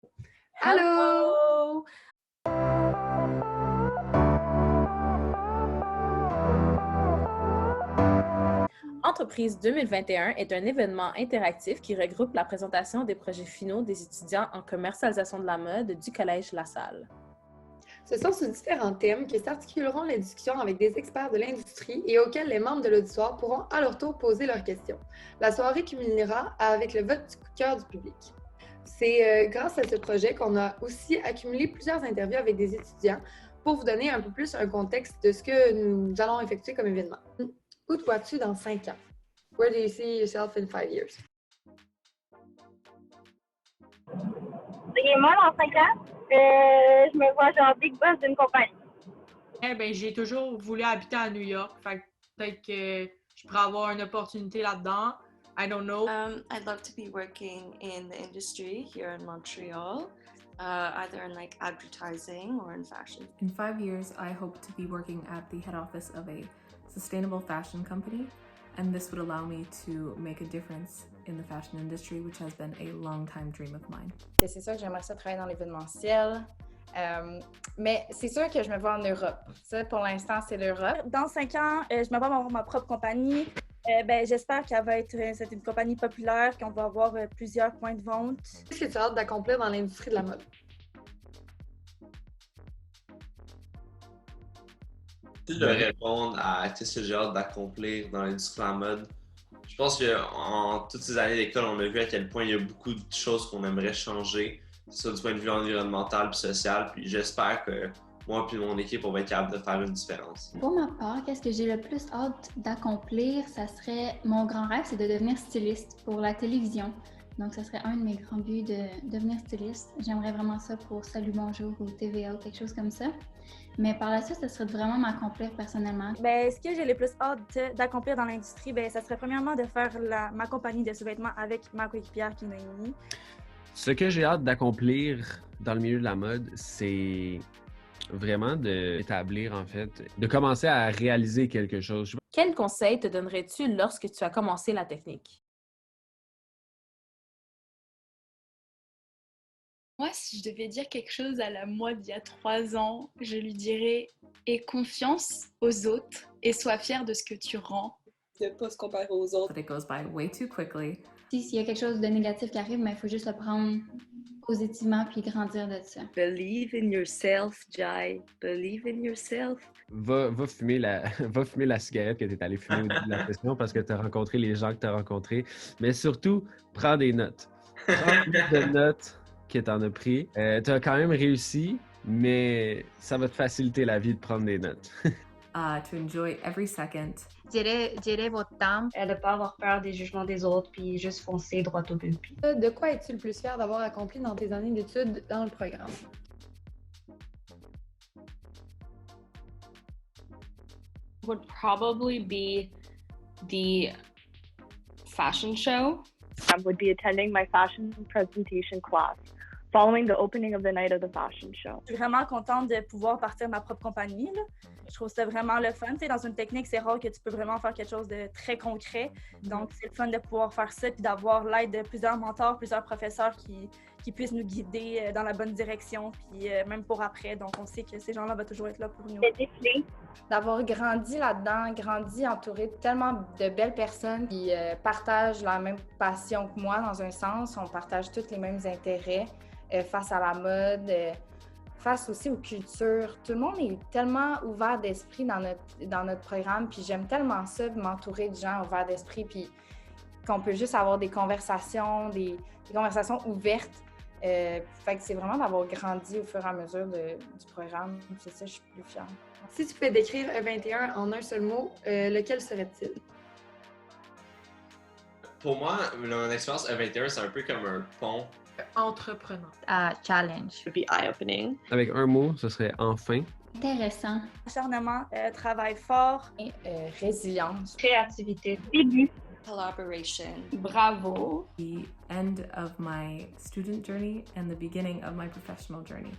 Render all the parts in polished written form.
Allô! Hello! Entreprise 2021 est un événement interactif qui regroupe la présentation des projets finaux des étudiants en commercialisation de la mode du Collège La Salle. Ce sont sur différents thèmes qui s'articuleront les discussions avec des experts de l'industrie et auxquels les membres de l'auditoire pourront à leur tour poser leurs questions. La soirée culminera avec le vote du coup de cœur du public. C'est grâce à ce projet qu'on a aussi accumulé plusieurs interviews avec des étudiants pour vous donner un peu plus un contexte de ce que nous allons effectuer comme événement. Où te vois-tu dans 5 ans? Where do you see yourself in 5 years? Et moi, dans 5 ans, je me vois genre big boss d'une compagnie. J'ai toujours voulu habiter à New York. Fait que peut-être que je pourrais avoir une opportunité là-dedans. I don't know. I'd love to be working in the industry here in Montreal, either in like advertising or in fashion. In 5 years, I hope to be working at the head office of a sustainable fashion company, and this would allow me to make a difference in the fashion industry, which has been a long-time dream of mine. C'est sûr que j'aimerais ça travailler dans l'événementiel, mais c'est sûr que je me vois en Europe. Ça, pour l'instant, c'est l'Europe. Dans 5 ans, je me vois avoir ma propre compagnie. J'espère qu'elle va être c'est une compagnie populaire, qu'on va avoir plusieurs points de vente. Qu'est-ce que tu as hâte d'accomplir dans l'industrie de la mode? Si je dois répondre à qu'est-ce que j'ai hâte d'accomplir dans l'industrie de la mode, je pense qu'en toutes ces années d'école, on a vu à quel point il y a beaucoup de choses qu'on aimerait changer, que ce soit du point de vue environnemental puis social. Puis j'espère que moi et mon équipe, on va être capable de faire une différence. Pour ma part, qu'est-ce que j'ai le plus hâte d'accomplir? Ça serait, mon grand rêve, c'est de devenir styliste pour la télévision. Donc, ça serait un de mes grands buts de devenir styliste. J'aimerais vraiment ça pour Salut Bonjour ou TVA ou quelque chose comme ça. Mais par la suite, ça serait de vraiment m'accomplir personnellement. Ce que j'ai le plus hâte d'accomplir dans l'industrie, ça serait premièrement de faire ma compagnie de sous-vêtements avec ma coéquipière qui est Noémie. Ce que j'ai hâte d'accomplir dans le milieu de la mode, c'est vraiment d'établir, en fait, de commencer à réaliser quelque chose. Quel conseil te donnerais-tu lorsque tu as commencé la technique? Moi, si je devais dire quelque chose à la moi d'il y a 3 ans, je lui dirais « Aie confiance aux autres et sois fier de ce que tu rends. » Ne pas se comparer aux autres. But it goes by way too quickly. S'il y a quelque chose de négatif qui arrive, il faut juste le prendre positivement puis grandir de ça. Believe in yourself, Jai. Believe in yourself. Va fumer la cigarette que tu es allé fumer au début de la session parce que tu as rencontré les gens que tu as rencontrés. Mais surtout, prends des notes. Prends plus de notes que tu en as pris. Tu as quand même réussi, mais ça va te faciliter la vie de prendre des notes. To enjoy every second. Dirais votre temps, de ne pas avoir peur des jugements des autres, puis juste foncer droit au but. De quoi es-tu le plus fier d'avoir accompli dans tes années d'études dans le programme? Would probably be the fashion show. I would be attending my fashion presentation class, following the opening of the night of the fashion show. Je suis vraiment contente de pouvoir partir ma propre compagnie, là. Je trouve ça vraiment le fun. Tu sais, dans une technique, c'est rare que tu peux vraiment faire quelque chose de très concret. Donc, c'est le fun de pouvoir faire ça puis d'avoir l'aide de plusieurs mentors, plusieurs professeurs qui puissent nous guider dans la bonne direction, puis même pour après. Donc, on sait que ces gens-là vont toujours être là pour nous. D'avoir grandi là-dedans, grandi entouré de tellement de belles personnes qui partagent la même passion que moi, dans un sens. On partage tous les mêmes intérêts face à la mode, face aussi aux cultures. Tout le monde est tellement ouvert d'esprit dans notre programme, puis j'aime tellement ça, de m'entourer de gens ouverts d'esprit, puis qu'on peut juste avoir des conversations, des conversations ouvertes. Fait que c'est vraiment d'avoir grandi au fur et à mesure du programme. C'est ça, je suis plus fière. Si tu pouvais décrire E21 en un seul mot, lequel serait-il? Pour moi, mon expérience E21, c'est un peu comme un pont. Entreprenant. Challenge. Would be eye-opening. Avec un mot, ce serait enfin. Intéressant. Acharnement, travail fort. Et résilience. Créativité. Début. Collaboration. Bravo. The end of my student journey and the beginning of my professional journey.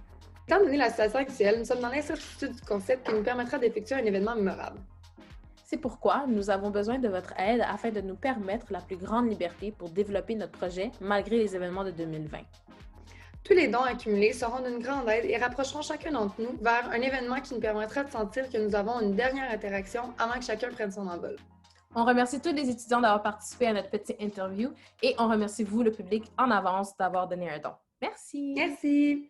Étant donné la situation actuelle, nous sommes dans l'incertitude du concept qui nous permettra d'effectuer un événement mémorable. C'est pourquoi nous avons besoin de votre aide afin de nous permettre la plus grande liberté pour développer notre projet malgré les événements de 2020. Tous les dons accumulés seront d'une grande aide et rapprocheront chacun d'entre nous vers un événement qui nous permettra de sentir que nous avons une dernière interaction avant que chacun prenne son envol. On remercie tous les étudiants d'avoir participé à notre petite interview et on remercie vous, le public, en avance d'avoir donné un don. Merci! Merci!